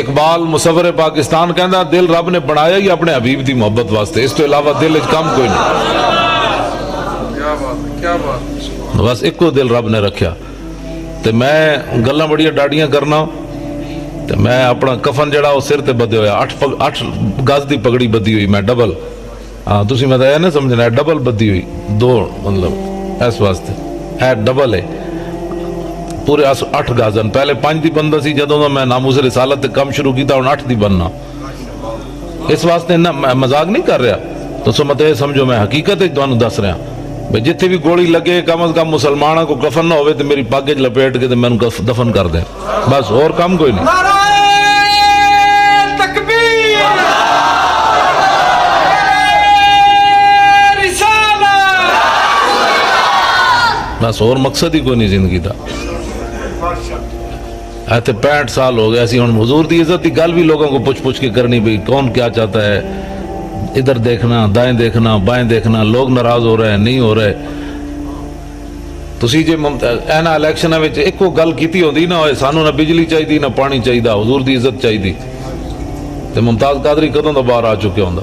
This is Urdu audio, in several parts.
اقبال مصور پاکستان کہندا دل رب نے بنایا ہی اپنے حبیب دی محبت واسطے، اس تو علاوہ دل وچ کم کوئی نہیں۔ کیا بات بس ایکو دل رب نے رکھیا۔ تے میں گلاں بڑیاں ڈاڈیاں کرنا، تے میں اپنا کفن جڑا وہ سر تے بدے ہویا، 8 گز دی پگڑی بدی ہوئی میں ڈبل، ہاں تسی میں یہ نہیں سمجھنا ہے ڈبل بدی ہوئی، 2 مطلب اس واسطے ہے ڈبل ہے، پورے 8 گزن، پہلے 5 دی بندہ سی جدوں دا میں ناموس رسالت تے کم شروع کیتا، ہن 8 دی بننا۔ اس واسطے نہ مذاق نہیں کر رہا، تو سو مت یہ سمجھو میں حقیقت تانوں دس رہا بھئی جتھے بھی گولی لگے کم از کم مسلمانوں کو کفن نہ ہوئے تو میری پگ وچ لپیٹ کے میں دفن کر دیں، بس اور کام کوئی نہیں۔ بس اور مقصد ہی کوئی نہیں زندگی دا۔ ایتے 65 سال ہو گئے، ایسی ہن حضور دی عزت دی گل بھی لوگوں کو پوچھ کے کرنی بھی کون کیا چاہتا ہے، ادھر دیکھنا، دائیں دیکھنا، بائیں دیکھنا، لوگ ناراض ہو رہے ہیں نہیں ہو رہے۔ تسی جے اینا الیکشن وچ ایکو گل کیتی ہوندی نہ ہوئے سانو نہ بجلی چاہیے نہ پانی چاہیے، حضور دی عزت چاہیے، تے ممتاز قادری کدوں دا باہر آ چکے ہوندا۔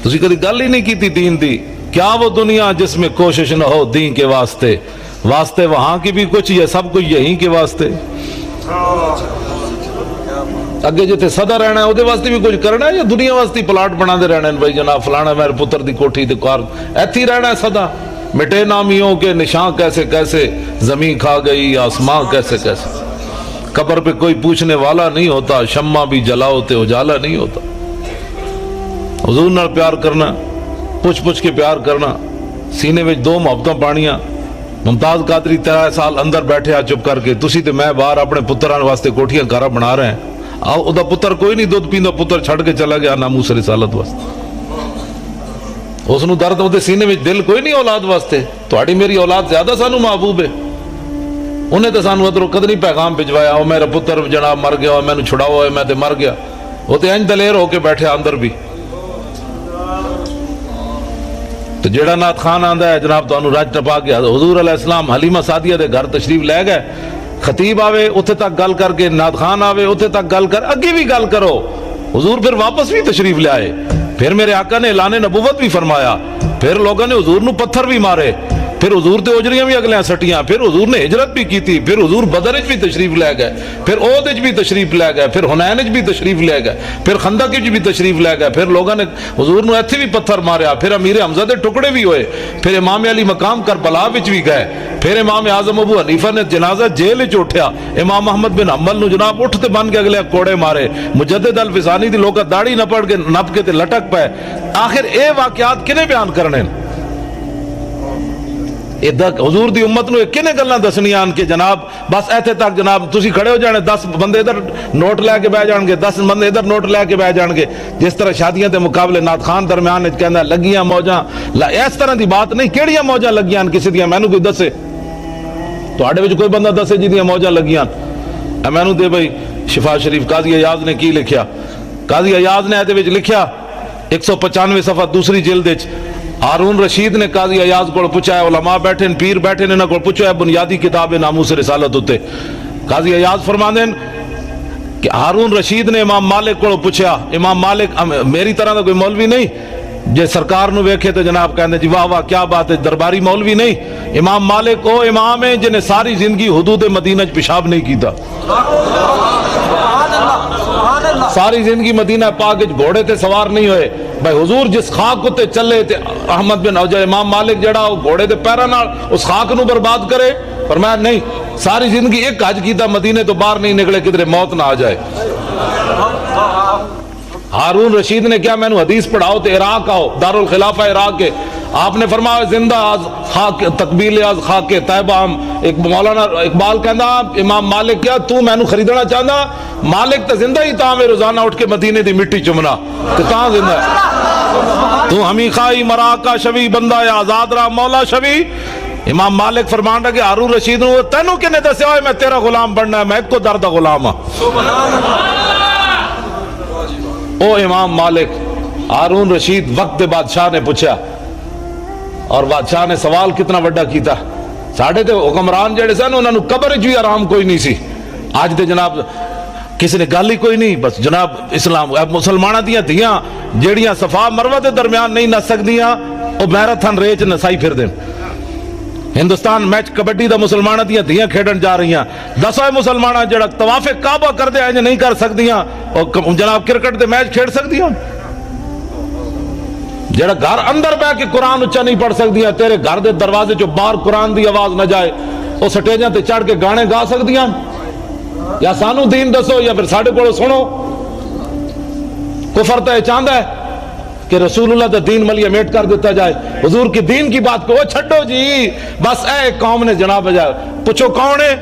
تسی کدی گل ہی نہیں کیتی دین دی، کیا وہ دنیا جس میں کوشش نہ ہو دین کے واسطے، واسطے وہاں کی بھی کچھ یہ سب کچھ یہیں کے واسطے۔ اگے جتے صدا رہنا ہے وہ واسطے بھی کچھ کرنا ہے، یا دنیا واسطے پلاٹ بنا دے رہنا ہے بھائی جناب فلانا میرے پتر دی کوٹھی تے کار ایتھی رہنا ہے صدا، مٹے نامیوں کے نشان کیسے کیسے، زمین کھا گئی آسمان کیسے کیسے، قبر پہ کوئی پوچھنے والا نہیں ہوتا، شمع بھی جلاؤ تے اجالا نہیں ہوتا۔ حضور نال پیار کرنا، پوچھ کے پیار کرنا، سینے میں 2 محبتاں پانیاں۔ ممتاز قادری 13 سال اندر بیٹھے آ چپ کر کے، تسی تے میں باہر اپنے پتران واسطے کوٹھیاں گھر بنا رہے ہیں، او دا پتر کوئی نہیں دودھ پیندا، پتر چھڑ کے چلا گیا ناموس رسالت واسطے، اس نو درد ہوتے سینے میں دل کوئی نہیں اولاد واسطے۔ تہاڈی میری اولاد زیادہ سانو محبوب ہے، انہیں تے سانو ادھروں قدریں پیغام بھجوایا، او میرا پتر جناب مر گیا، میں نے چھڑاؤ ہے میں تے مر گیا، وہ تے انج دلیر ہو کے بیٹھے اندر بھی۔ تو جیڑا نات خان آندا ہے جناب تانوں راج ٹپا گیا، حضور علیہ السلام حلیمہ سعدیہ دے گھر تشریف لے گئے، خطیب آوے اتھے تک گل کر کے، نات خان آوے اتھے تک گل کر، اگے بھی گل کرو، حضور پھر واپس بھی تشریف لے آئے، پھر میرے آقا نے اعلان نبوت بھی فرمایا، پھر لوگوں نے حضور نو پتھر بھی مارے، پھر حضور تے اجریاں بھی اگلیاں سٹیاں، پھر حضور نے ہجرت بھی کی تھی، پھر حضور بدر وچ بھی تشریف لے گئے، پھر احد وچ بھی تشریف لے گئے، پھر حنین وچ بھی تشریف لے گئے، پھر خندق وچ بھی تشریف لے گئے، پھر لوگوں نے حضور نو ایتھے بھی پتھر ماریا، پھر امیر حمزہ دے ٹکڑے بھی ہوئے، پھر امام علی مقام کربلا وچ بھی گئے، پھر امام اعظم ابو حنیفہ نے جنازہ جیل وچ اٹھیا، امام احمد بن حنبل نو جناب اٹھتے بن کے اگلے کوڑے مارے، مجدد الفسانی دی لوگ داڑھی نہ پڑ کے نپ کے تے لٹک پے۔ آخر اے واقعات کنے بیان کرنے، حضور دی امت نو کنے گلاں دسنیاں کہ جناب بس ایتھے تک جناب تسی کھڑے ہو جانے، 10 بندے ادھر نوٹ لے کے بیٹھ جان گے، 10 بندے ادھر نوٹ لے کے بیٹھ جان گے، جس طرح شادیاں دے مقابلے نات خان درمیان وچ کہندا لگیاں موجاں، اس طرح دی بات نہیں، کیڑیاں موجاں لگیاں کسی دیاں مینوں کوئی دسے، تواڈے وچ کوئی بندہ دسے جدیاں موجاں لگیاں، مینوں دے بھائی شفا شریف قاضی ایاز نے کی لکھیا، قاضی ایاز نے ایدے وچ لکھیا 195 صفحہ دوسری جلد وچ، ہارون رشید نے قاضی ایاز کو پوچھا ہے، علماء بیٹھے پیر بیٹھے نے کو پوچھا ہے بنیادی کتاب ناموس رسالت ہوتے، قاضی ایاز فرماندے ہیں کہ ہارون رشید نے امام مالک کو پوچھا، امام مالک میری طرح دا کوئی مولوی نہیں جے سرکار نو ویکھے تو جناب کہندے جی واہ واہ کیا بات ہے، درباری مولوی نہیں، امام مالک او امام ہے جنہیں ساری زندگی حدود مدینہ پیشاب نہیں کیتا، ساری زندگی مدینہ پاک گھوڑے تے سوار نہیں ہوئے، بھائی حضور جس خاک کو تے چلے تے احمد بن اوجہ امام مالک جڑا گھوڑے تے پیرا نال اس خاک نو برباد کرے، فرمایا نہیں، ساری زندگی ایک حج کیتا، مدینے تو باہر نہیں نکلے کدھر موت نہ آ جائے۔ ہارون رشید نے کیا، میں نے حدیث پڑھاؤ تے عراق آؤ، دارالخلافہ عراق کے، آپ نے فرمایا زندہ آز خاک تقبیل آز خاک طیبہ ہم، ایک مولانا اقبال کہندا امام مالک کیا تو میں نے خریدنا چاہندا، مالک تے زندہ ہی تاں میں روزانہ اٹھ کے مدینے دی مٹی چمنا تے تاں زندہ ہے، تو ہمیں خائی مراکہ شوی بندہ یا آزاد را مولا شوی۔ امام مالک فرمان رہا کہ ہارون رشید نو تینوں کنے دسیا ہوئے میں تیرا غلام بننا ہے، میں ایک کو درد غلام ہاں۔ او امام مالک، ہارون رشید وقت بادشاہ نے پوچھا، اور بادشاہ نے سوال کتنا بڑا کیتا، ساڑھے تے حکمران جڑے سن انہوں نے قبر وچ بھی آرام کوئی نہیں سی، آج دے جناب کسی نے گل ہی کوئی نہیں. بس جناب اسلام مسلمانوں دیا دھیاں جیڑیاں صفا مروہ دے درمیان نہیں نس سکدیاں وہ میراتھن ریچ نسائی پھر دیں. ہندوستان میچ کبڈی دا مسلمانوں دیا دھیاں کھیڈن جا رہی ہیں. دسویں مسلمانہ جڑا طواف کعبہ کر دے آئیں نہیں کر سکدیاں اور جناب کرکٹ دے میچ کھیڈ سکدیاں. جڑا گھر اندر بہ کے قرآن اچھا نہیں پڑھ سکدیاں تیرے گھر دے دروازے جو باہر قرآن دی آواز نہ جائے وہ سٹیجاں تے چڑھ کے گانے گا سکدیاں. یا سانو دین دسو یا پھر ساڑھے کو سنو. کفر تو چاہتا ہے کہ رسول اللہ دا دین ملیہ میٹ کر دیتا جائے. حضور کی دین کی بات کو چھڑو جی. بس اے قوم نے جناب جائے پوچھو کون ہے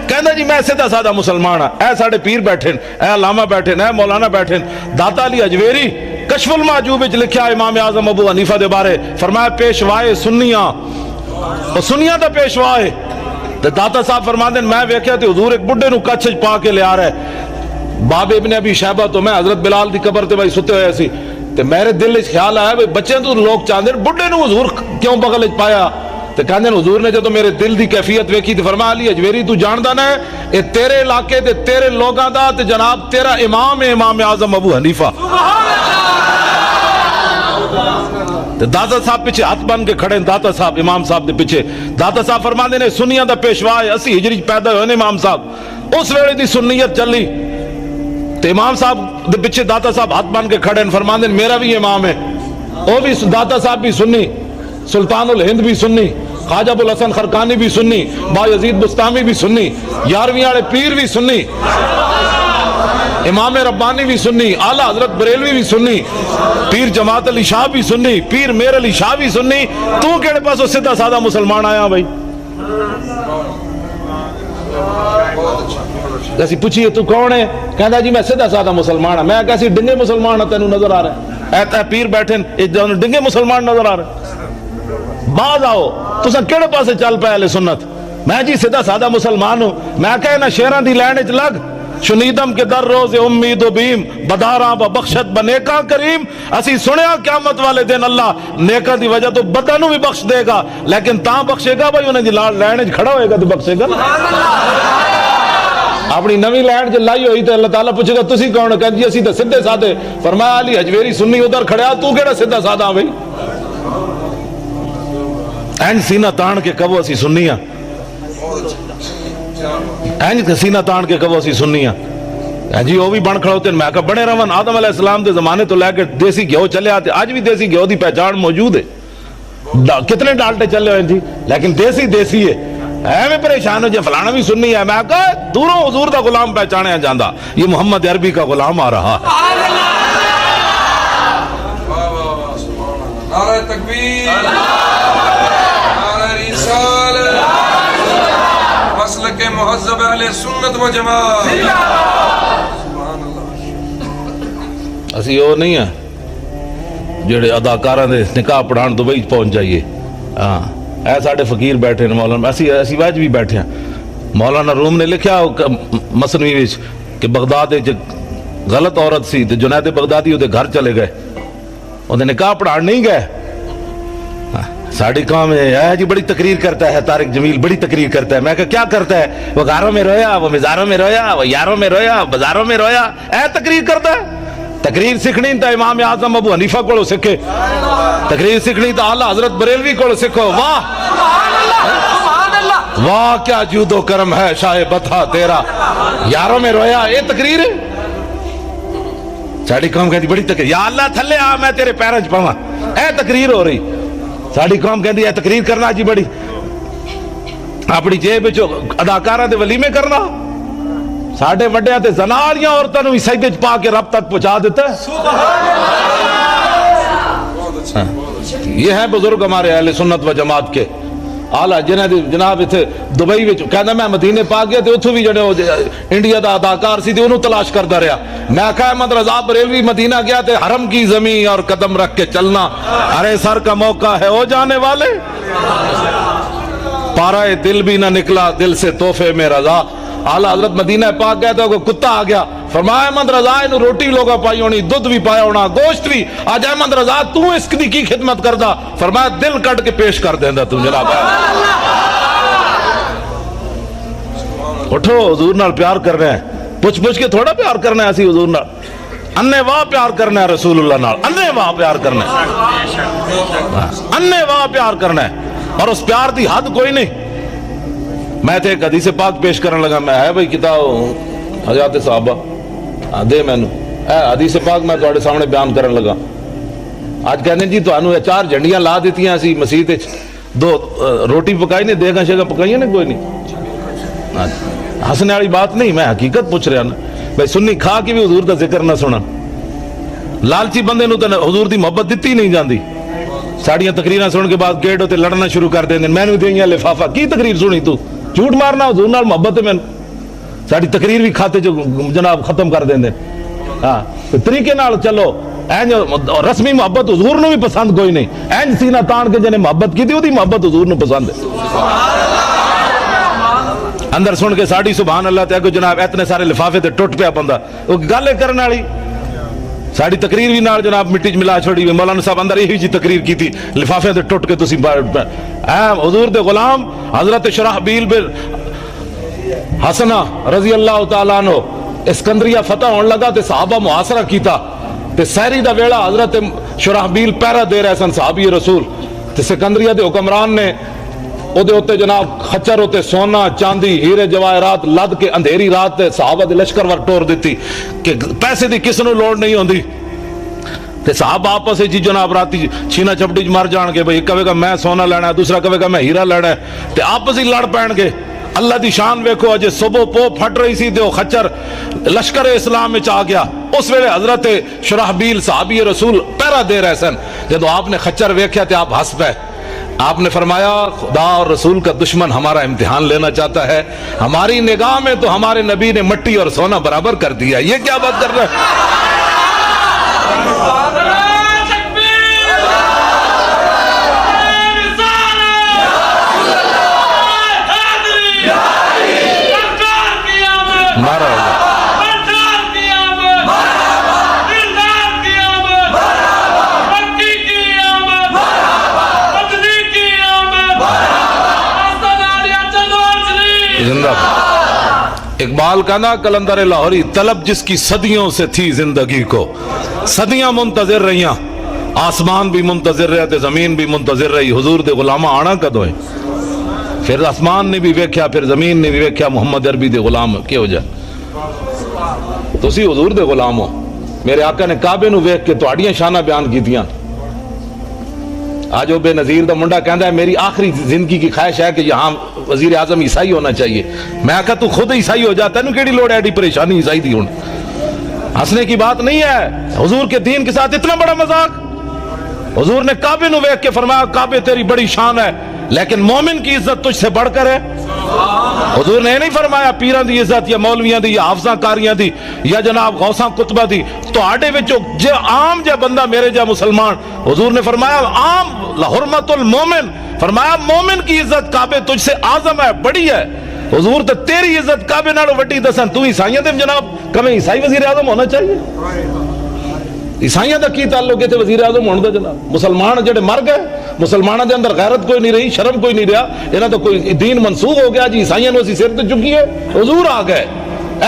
کہندا جی میں سیدھا سادہ مسلمان ہاں. اے ساڑھے پیر بیٹھن اے علامہ بیٹھن اے مولانا بیٹھن. داتا علی اجویری کشف المعجوب وچ لکھیا امام اعظم ابو حنیفہ دے بارے فرمایا پیشوائے سنیاں اور سنیاں دا پیشوا ہے. داتا صاحب فرماندے میں ویکھیا تے حضور ایک بڈھے نو کچھ پا کے لے آ رہا ہے. باب ابن ابی شیبہ تو میں حضرت بلال دی قبر تے بھائی ستے ہوئے سی تے میرے دل وچ خیال آیا بھئی بچے تو لوگ چاہندے بڈھے نو حضور کیوں بغل وچ پایا. تے کہندے حضور نے جدوں میرے دل دی کیفیت ویکھی تے فرمایا علی اجویری تو جاندا نہ اے تیرے علاقے تے تیرے لوگاں دا تے جناب تیرا امام ہے امام اعظم ابو حنیفہ. داتا صاحب پیچھے ہاتھ بن کے کھڑے داتا صاحب امام صاحب دے پیچھے. داتا صاحب فرماندے نے سنیاں دا پیشوا ہے 80 ہجری پیدا ہوئے نے امام صاحب. اس ویلے دی سنیت چلی تے امام صاحب دے پیچھے داتا صاحب ہاتھ بن کے کھڑے فرماندے میرا بھی امام ہے. وہ بھی داتا صاحب بھی سنی سلطان الہند بھی سنی خواجہ ابو الحسن خرقانی بھی سنی با یزید بستامی بھی سنی 11ویں والے پیر بھی سنی امام ربانی بھی سنی اعلیٰ حضرت بریلوی بھی سنی پیر جماعت علی شاہ بھی سنی پیر میر علی شاہ بھی سنی. تو کہڑے پاس سیدھا سادہ مسلمان آیا بھائی. جیسی پوچھئے تو کون ہے کہندا جی میں سیدھا سادہ مسلمان ہوں. میں کیسی ڈنگے مسلمان ہوں تینوں نظر آ رہا ہے اے پیر بیٹھے ڈنگے مسلمان نظر آ رہے ہیں. باز آؤ تساں کہڑے پاسے چل پے اہل سنت. میں جی سیدھا سادہ مسلمان ہوں. میں کہنا شیراں دی لائن وچ لگ شنیدم کے در روز امید و بیم بداراں بخشت بنیکاں کریم. اسی سنیا قیامت والے دن اللہ نیکاں دی وجہ تو بداں نو بھی بخش دے گا لیکن تاں بخشے گا بھائی انہیں دی لائن وچ کھڑا ہوئے گا تو بخشے گا. اپنی نویں لائن جو لائی ہوئی تو اللہ تعالیٰ پوچھے گا تسی کون کہہ جی اسی تے سیدھے سادے. فرمایا علی اجویری سنی ادھر کھڑیا تو کیڑا سیدھا سادہ ہاں بھائی. این سینہ تان کے کبو اسی سنی ہاں این سینہ تان کے کبو اسی سنی ہاں جی وہ بھی بن کھڑا ہوتے ہیں. میں کہا بڑے رون آدم علیہ السلام دے زمانے تو لے کے دیسی گھیو چلے آتے آج بھی دیسی گھیو دی پہچان موجود ہے. کتنے ڈالٹے چلے ہوئے جی لیکن دیسی دیسی ہے. میں پریشان ہو جی فلانا بھی سننی ہے. میں کہا دوروں حضور دا غلام پہچانے جاندہ یہ محمد عربی کا غلام آ رہا ہے. نعرہ تکبیر نعرہ رسالت مسلک مہذب اہل سنت و جماعت. سبحان اللہ. اسی وہ نہیں ہیں جڑے اداکاراں دے نکاح پڑھان دبئی پہنچ جائیے. ہاں اے ساڑھے فقیر بیٹھے ہیں مولانا اسی واج بھی بیٹھے ہیں. مولانا روم نے لکھیا مثنوی وچ کہ بغداد غلط عورت سی تے جنید بغدادی وہ گھر چلے گئے انہیں نکاح پڑھان نہیں گئے. ساڑھی قوم ہے جی بڑی تقریر کرتا ہے طارق جمیل بڑی تقریر کرتا ہے. میں کہا کیا کرتا ہے وہ گھروں میں رویا وہ مزاروں میں رویا وہ یاروں میں رویا بازاروں میں رویا. اے تقریر کرتا ہے. تقریر سکھنی تا امام اعظم ابو حنیفہ کو سکھے. تقریر سکھنی تا اعلیٰ حضرت بریلوی کو سکھو. واہ واہ کیا جود و کرم ہے شاہ بطہ تیرا. یاروں میں رویا یہ تقریر ہے. ساڑھی قوم کہتی بڑی تقریر یا اللہ تھلے آ میں تیرے پیروں چ پاواں. اے تقریر ہو رہی. ساڑھی قوم کہتی ہے تقریر کرنا جی بڑی اپنی جیب وچ اداکاراں دے ولیمے کرنا. ساڑھے وڈیاں تے زناریاں عورتاں نو سجدے وچ پا کے رب تک پہنچا دیتا ہے. یہ ہیں بزرگ ہمارے اہل سنت و جماعت کے آلہ جناب اتھے دبئی وچ کہنا میں مدینے پا گیا تے اتھو بھی جڑے انڈیا دا اداکار سی تے انہوں تلاش کردا رہیا. میں کہا احمد رضا بریلوی مدینہ گیا تے حرم کی زمین اور قدم رکھ کے چلنا. ارے سر کا موقع ہے او جانے والے. پارائے دل بھی نہ نکلا دل سے تحفے میں رضا. اعلیٰ حضرت مدینہ پاک گیا تو کوئی کتا آ گیا. فرمایا احمد رضا انہوں روٹی لوگا پائی ہونی دودھ بھی پایا ہونا گوشت بھی. آج احمد رضا تو اس کی خدمت کردہ. فرمایا دل کٹ کے پیش کر دیندہ تم جناب. اٹھو حضور نال پیار کرنا ہے, پوچھ پوچھ کے تھوڑا پیار کرنا ہے اسی حضور نال, اننے واہ پیار کرنا ہے رسول اللہ نال, اننے واہ پیار کرنا ہے, اننے واہ پیار کرنا ہے, اور اس پیار دی حد کوئی نہیں. میں تے ایک حدیث پاک پیش کرنے لگا, میں ہے بھائی کتاب حضرات صحابہ دے مینو اے حدیث پاک میں تواڈے سامنے بیان کرن لگا. آج کہنے جی تانوں 4 جھنڈیاں لا دیتیاں اسی مسجد وچ, 2 روٹی پکائی نے, دیگاں شیگاں پکائیاں نے, کوئی نہیں. ہنسنے والی بات نہیں, میں حقیقت پوچھ رہا نا بھائی. سنی کھا کے بھی حضور دا ذکر نہ سنن, لالچی بندے نو تے حضور دی محبت دتی نہیں جاندی. ساڑیاں تقریراں سن کے بعد گیٹ تے لڑنا شروع کر دیندے, مینوں دیاں لفافہ, کی تقریر سنی تو جھوٹ مارنا, حضور نال محبت ہے مینوں, ساڑی تقریر بھی کھاتے جو جناب ختم کر دیندے. ہاں طریقے نال چلو, اینج رسمی محبت حضور نو بھی پسند کوئی نہیں, اینج سینہ تان کے جنے محبت کی تھی وہ دی محبت حضور نو پسند ہے. اندر سن کے ساڑی سبحان اللہ تے کو جناب اتنے سارے لفافے تے ٹوٹ پیا بندہ, وہ گل کرنے والی ساڑی تقریر بھی نال جناب مٹی ملا چھوڑی ہوئی. مولانا صاحب اندر یہی جی تقریر کی تھی, لفافے تے ٹوٹ کے تسی حضور دے غلام حضرت شرحبیل بن حسنہ رضی اللہ تعالیٰ عنہ اسکندریہ فتح ہون لگا تے صحابہ محاصرہ کیتا, تے سحری دا ویلا حضرت شرحبیل پہرا دے رہے سن صحابی رسول, تے سکندریہ دے حکمران نے او دے ہوتے جناب خچر ہوتے سونا چاندی ہیرے جواہرات لد کے اندھیری رات تے صحابہ دے لشکر ور ٹور دیتی کہ پیسے دی کس نو لوڑ نہیں ہوندی. تے صحابہ آپس جی جناب راتی چھینا چپٹی مر جان گے, بھئی ایک کہے گا میں سونا لینا ہے, دوسرا کہے گا میں ہیرا لینا ہے, تے آپس ہی لڑ پین گے. اللہ دی شان ویکھو, اجے صبح پو پھٹ رہی سی تے او خچر لشکر اسلام وچ آ گیا. اس ویلے حضرت شرحبیل صحابی رسول پہرا دے رہے سن, جدو آپ نے خچر ویکھیا تے آپ ہنس پے. آپ نے فرمایا خدا اور رسول کا دشمن ہمارا امتحان لینا چاہتا ہے, ہماری نگاہ میں تو ہمارے نبی نے مٹی اور سونا برابر کر دیا, یہ کیا بات کر رہے ہیں. اقبال کا نا کلندر لاہوری, طلب جس کی صدیوں سے تھی زندگی کو, صدیاں منتظر رہیاں, آسمان بھی منتظر رہے تے زمین بھی منتظر رہی, حضور دے غلامہ آنا کدوں ہے. پھر آسمان نے بھی ویکھیا, پھر زمین نے بھی ویکھیا, محمد عربی دے غلام کی ہو جائے. تسی حضور دے غلام ہو. میرے آقا نے کعبے نو ویکھ کے تہاڈیاں شانہ بیان کیتیاں. آج وہ بے نظیر دا منڈا کہندا ہے میری آخری زندگی کی خواہش ہے کہ یہاں وزیر اعظم عیسائی ہونا چاہیے. میں کہا تو خود عیسائی ہو جاتا ہے, نو کیڑی لوڑ ہے ایڈی پریشانی عیسائی دی. ہنسنے کی بات نہیں ہے, حضور کے دین کے ساتھ اتنا بڑا مذاق. حضور نے کعبے نو ویکھ کے فرمایا کعبے تیری بڑی شان ہے, لیکن مومن کی عزت تجھ سے بڑھ کر ہے. حضور نے نہیں فرمایا پیران دی عزت یا مولویاں دی یا حافظاں کاریاں دی یا جناب غوثاں کتبہ دی. تو آڈے وچو جے عام جے بندہ میرے جا مسلمان, حضور نے فرمایا عام لحرمت المومن, فرمایا مومن کی عزت کعبے تجھ سے اعظم ہے, بڑی ہے. حضور تو تیری عزت کعبے نالوں وڈی دسن, تو عیسائیاں دے جناب کبھی عیسائی وزیر اعظم ہونا چاہیے. عیسائیاں دا کی تعلق ہے تے وزیر اعظم ہونے دا جناب. مسلمان جڑے مر گئے, مسلمانوں دے اندر غیرت کوئی نہیں رہی, شرم کوئی نہیں رہا, انہاں تو کوئی دین منسوخ ہو گیا جی, عیسائیاں نو اسی سر تے چکی ہے, حضور آ گئے.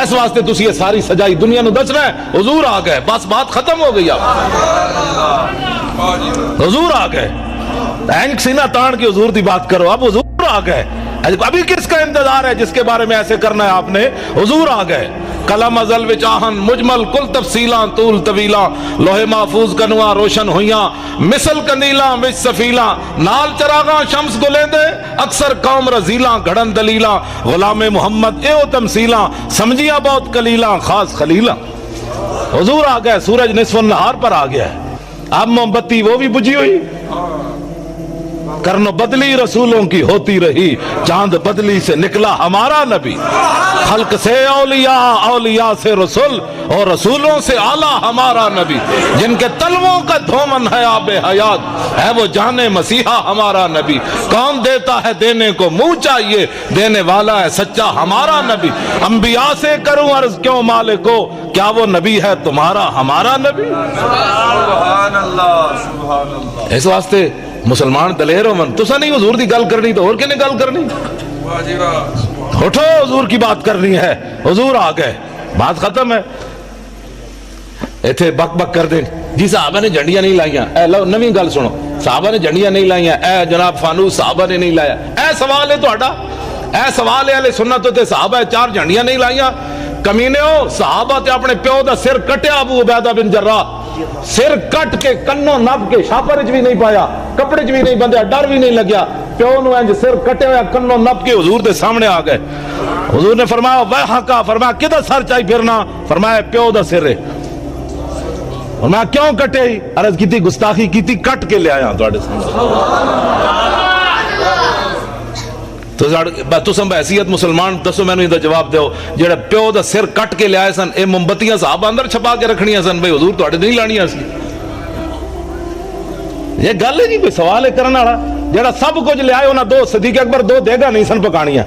اس واسطے تسی یہ ساری سجائی دنیا نو دس رہے ہیں, حضور آ گئے, بس بات ختم ہو گئی. اب حضور آ گئے, اینک سینہ تان کے حضور دی بات کرو. اب حضور آ گئے, ابھی کس کا انتظار ہے جس کے بارے میں ایسے کرنا ہے آپ نے. حضور آ گئے. کلم ازل وچ آہن مجمل کل تفصیلاں طول طویلاں, لوح محفوظ کنواں روشن ہویاں, مثل کنیلاں وچ سفیلاں, نال چراغاں شمس گلیندے, اکثر قوم رزیلاں گھڑن دلیلاں, غلام محمد ایو تمثیلاں, سمجھیاں بہت کلیلاں خاص خلیلاں. حضور آ گئے, سورج نصف النہار پر آ گیا ہے. اب موم بتی وہ بھی بجھی ہوئی, کرن بدلی رسولوں کی ہوتی رہی, چاند بدلی سے نکلا ہمارا نبی. خلق سے اولیاء, اولیاء سے رسول, اور رسولوں سے اعلیٰ ہمارا نبی. جن کے تلووں کا دھومن ہے آب حیات, ہے وہ جانے مسیحا ہمارا نبی. کون دیتا ہے دینے کو منہ چاہیے, دینے والا ہے سچا ہمارا نبی. انبیاء سے کروں عرض کیوں مالکو, کیا وہ نبی ہے تمہارا ہمارا نبی. سبحان اللہ, سبحان اللہ. اس واسطے مسلمان دلیر ہو من, تسا نہیں حضور دی گل کرنی تو اور کنے گل کرنی. واہ جی واہ. اٹھو حضور کی بات کرنی ہے، حضور آ گئے، بات ختم ہے۔ ایتھے بک بک کر دیں جی صحابہ نے جھنڈیاں نہیں لائیاں، اے لو نویں گل سنو، صحابہ نے جھنڈیاں نہیں لائیاں، اے جناب فانوس صحابہ نے نہیں لایا، اے سوال ہے تہاڈا، اے سوال ہے اہل سنت تے صحابہ 4 جھنڈیاں نہیں لائیاں؟ کمینیو، صحابہ تے اپنے پیو دا سر کٹیا ابو عبیدہ بن جراح، سر کٹ کے کنوں نب کے شاپر وچ بھی نہیں پایا، کپڑے وچ بھی نہیں بندھیا، ڈر بھی نہیں لگیا، پیو نو انج سر کٹے ہویا کنوں نب کے حضور دے سامنے آ گئے۔ حضور نے فرمایا ویحکا، فرمایا کدھر سر چاہی پھرنا؟ فرمایا پیو دا سر ہے۔ فرمایا کیوں کٹے ہی؟ عرض کی تھی گستاخی کی تھی، کٹ کے لے آیا تواڈے سامنے۔ تساں بحیثیت مسلمان دسو مینوں دا جواب دیو، جڑا پیو دا سر کٹ کے لے آئے سن، اے موم بتیاں صحابہ اندر چھپا کے رکھنیاں سن بھئی حضور تواڈے نہیں لانیاں سی؟ یہ گل ہے جی، کوئی سوال ہے کرن والا؟ جڑا سب کچھ لے آئے انہاں 2 صدیق اکبر 2 دیگا نہیں سن پکانیاں۔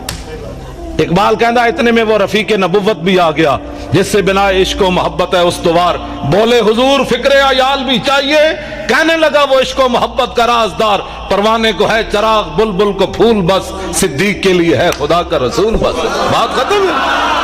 اقبال کہندا اتنے میں وہ رفیق نبوت بھی آ گیا جس سے بنا عشق و محبت ہے استوار، بولے حضور فکر عیال بھی چاہیے، کہنے لگا وہ عشق و محبت کا رازدار، پروانے کو ہے چراغ بلبل کو پھول بس، صدیق کے لیے ہے خدا کا رسول بس۔ بات ختم ہے۔